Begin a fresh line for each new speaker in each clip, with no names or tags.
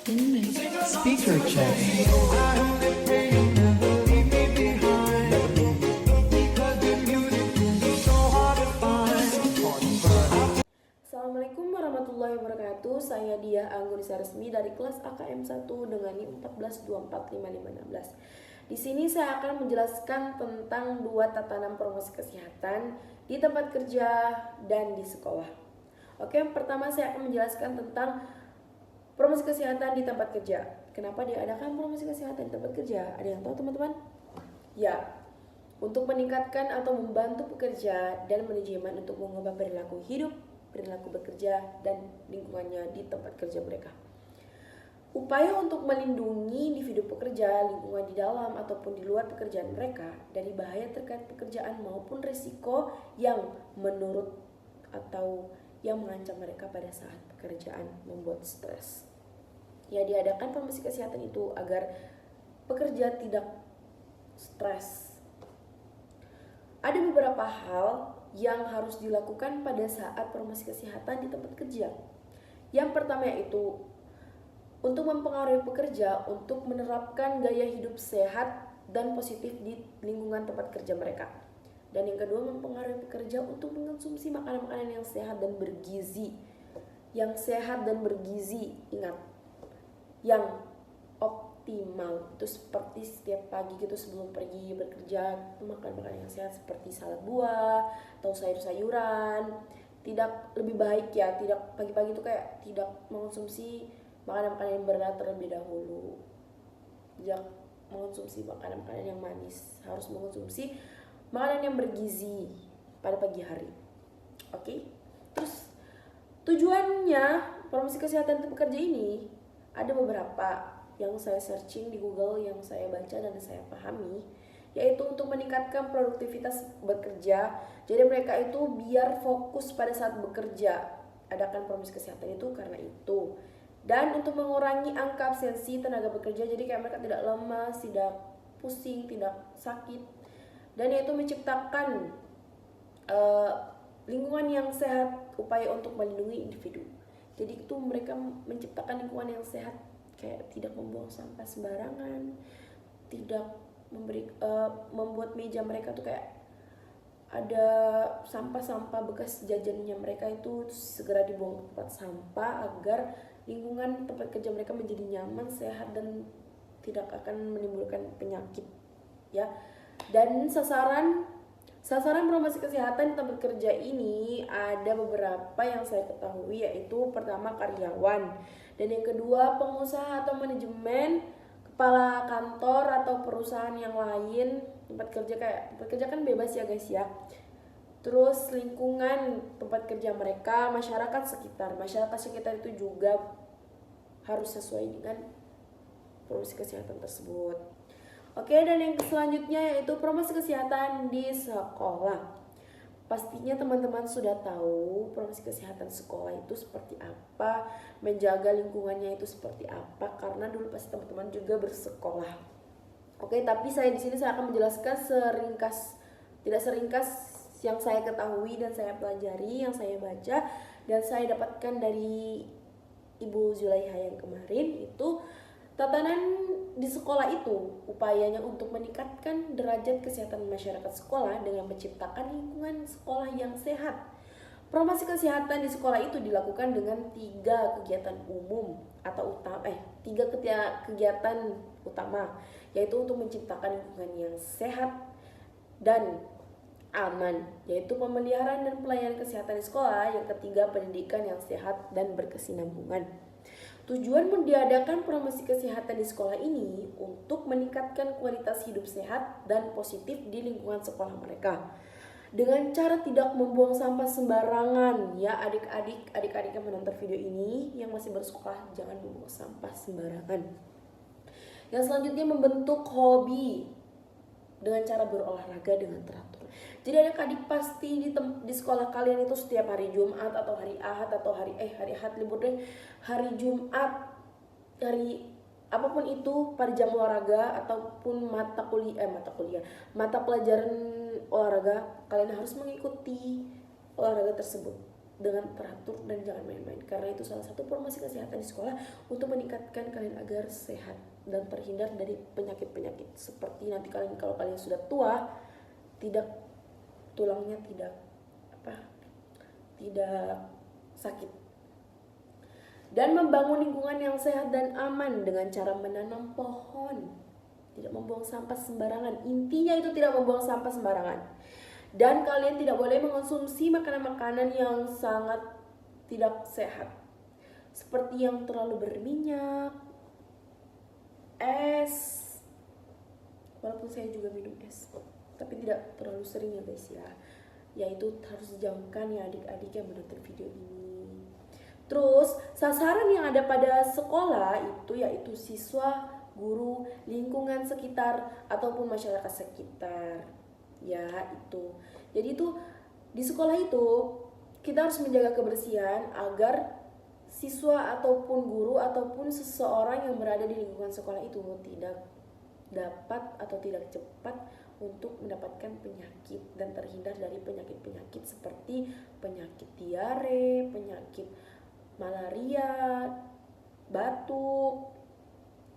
Speaker check.
Assalamualaikum warahmatullahi wabarakatuh. Saya Diah Anggunisa Resmi dari kelas AKM 1 dengan NIM 14245516. Di sini saya akan menjelaskan tentang dua tatanan promosi kesehatan di tempat kerja dan di sekolah. Oke, pertama saya akan menjelaskan tentang promosi kesehatan di tempat kerja. Kenapa diadakan promosi kesehatan di tempat kerja? Ada yang tahu teman-teman? Ya, untuk meningkatkan atau membantu pekerja dan manajemen untuk mengubah perilaku hidup, perilaku bekerja, dan lingkungannya di tempat kerja mereka. Upaya untuk melindungi individu pekerja, lingkungan di dalam ataupun di luar pekerjaan mereka dari bahaya terkait pekerjaan maupun risiko yang menurut atau yang mengancam mereka pada saat pekerjaan membuat stres. Ya, diadakan promosi kesehatan itu agar pekerja tidak stres. Ada beberapa hal yang harus dilakukan pada saat promosi kesehatan di tempat kerja. Yang pertama yaitu untuk mempengaruhi pekerja untuk menerapkan gaya hidup sehat dan positif di lingkungan tempat kerja mereka. Dan yang kedua, mempengaruhi pekerja untuk mengonsumsi makanan-makanan yang sehat dan bergizi. Yang sehat dan bergizi, ingat, yang optimal itu seperti setiap pagi gitu sebelum pergi bekerja makan makanan yang sehat seperti salad buah atau sayur-sayuran. Tidak lebih baik ya, tidak pagi-pagi itu kayak tidak mengonsumsi makanan-makanan yang berat terlebih dahulu. Tidak mengonsumsi makanan-makanan yang manis, harus mengonsumsi makanan yang bergizi pada pagi hari. Oke? Terus tujuannya promosi kesehatan pekerja ini ada beberapa yang saya searching di Google, yang saya baca dan saya pahami, yaitu untuk meningkatkan produktivitas bekerja. Jadi mereka itu biar fokus pada saat bekerja. Adakan promosi kesehatan itu karena itu. Dan untuk mengurangi angka absensi tenaga bekerja, jadi kayak mereka tidak lemas, tidak pusing, tidak sakit. Dan yaitu menciptakan lingkungan yang sehat, upaya untuk melindungi individu. Jadi itu mereka menciptakan lingkungan yang sehat, kayak tidak membuang sampah sembarangan, tidak membuat meja mereka tuh kayak ada sampah-sampah bekas jajannya mereka itu segera dibuang ke tempat sampah agar lingkungan tempat kerja mereka menjadi nyaman, sehat, dan tidak akan menimbulkan penyakit ya. Dan sasaran promosi kesehatan di tempat kerja ini ada beberapa yang saya ketahui, yaitu pertama karyawan, dan yang kedua pengusaha atau manajemen, kepala kantor atau perusahaan yang lain. Tempat kerja kan bebas ya guys ya. Terus lingkungan tempat kerja mereka, masyarakat sekitar itu juga harus sesuai dengan promosi kesehatan tersebut. Oke, dan yang selanjutnya yaitu promosi kesehatan di sekolah. Pastinya teman-teman sudah tahu promosi kesehatan sekolah itu seperti apa, menjaga lingkungannya itu seperti apa, karena dulu pasti teman-teman juga bersekolah. Oke, tapi saya di sini saya akan menjelaskan tidak seringkas yang saya ketahui dan saya pelajari, yang saya baca dan saya dapatkan dari Ibu Zulaiha yang kemarin itu. Tatanan di sekolah itu upayanya untuk meningkatkan derajat kesehatan masyarakat sekolah dengan menciptakan lingkungan sekolah yang sehat. Promosi kesehatan di sekolah itu dilakukan dengan tiga kegiatan utama, yaitu untuk menciptakan lingkungan yang sehat dan aman, yaitu pemeliharaan dan pelayanan kesehatan di sekolah. Yang ketiga, pendidikan yang sehat dan berkesinambungan. Tujuan diadakan promosi kesehatan di sekolah ini untuk meningkatkan kualitas hidup sehat dan positif di lingkungan sekolah mereka. Dengan cara tidak membuang sampah sembarangan, ya adik-adik yang menonton video ini yang masih bersekolah, jangan membuang sampah sembarangan. Yang selanjutnya, membentuk hobi dengan cara berolahraga dengan teratur. Jadi adik-adik pasti di sekolah kalian itu setiap hari Jumat atau hari Ahad atau hari Ahad libur deh, hari Jumat, hari apapun itu pada jam olahraga ataupun mata pelajaran olahraga, kalian harus mengikuti olahraga tersebut. dengan teratur dan jangan main-main, karena itu salah satu promosi kesehatan di sekolah untuk meningkatkan kalian agar sehat dan terhindar dari penyakit-penyakit seperti nanti kalian kalau kalian sudah tua tidak tulangnya tidak sakit. Dan membangun lingkungan yang sehat dan aman dengan cara menanam pohon, tidak membuang sampah sembarangan. Intinya itu tidak membuang sampah sembarangan. Dan kalian tidak boleh mengonsumsi makanan-makanan yang sangat tidak sehat, seperti yang terlalu berminyak, es. Walaupun saya juga minum es, tapi tidak terlalu sering ya guys ya. Yaitu harus dijauhkan ya adik-adik yang menonton video ini. Terus sasaran yang ada pada sekolah itu yaitu siswa, guru, lingkungan sekitar ataupun masyarakat sekitar. Ya itu. Jadi itu di sekolah itu kita harus menjaga kebersihan agar siswa ataupun guru ataupun seseorang yang berada di lingkungan sekolah itu tidak dapat atau tidak cepat untuk mendapatkan penyakit dan terhindar dari penyakit-penyakit seperti penyakit diare, penyakit malaria, batuk.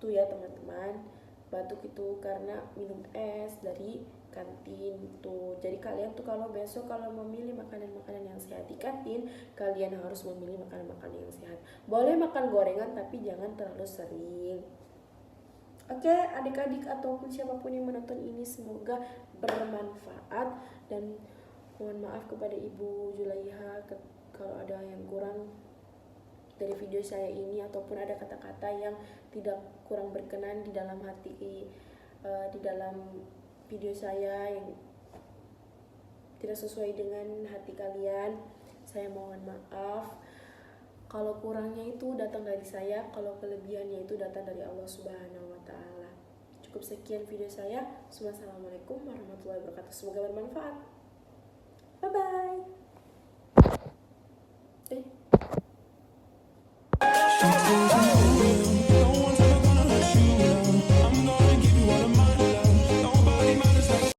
Tuh ya teman-teman, batuk itu karena minum es dari kantin tuh. Jadi kalian tuh kalau besok kalau memilih makanan-makanan yang sehat di kantin, kalian harus memilih makanan-makanan yang sehat. Boleh makan gorengan tapi jangan terlalu sering. Oke, adik-adik ataupun siapapun yang menonton ini semoga bermanfaat, dan mohon maaf kepada Ibu Julaiha kalau ada yang kurang dari video saya ini ataupun ada kata-kata yang tidak kurang berkenan di dalam hati di dalam video saya yang tidak sesuai dengan hati kalian. Saya mohon maaf. Kalau kurangnya itu datang dari saya, kalau kelebihannya itu datang dari Allah Subhanahu wa taala. Cukup sekian video saya. Wassalamualaikum warahmatullahi wabarakatuh. Semoga bermanfaat. Bye bye.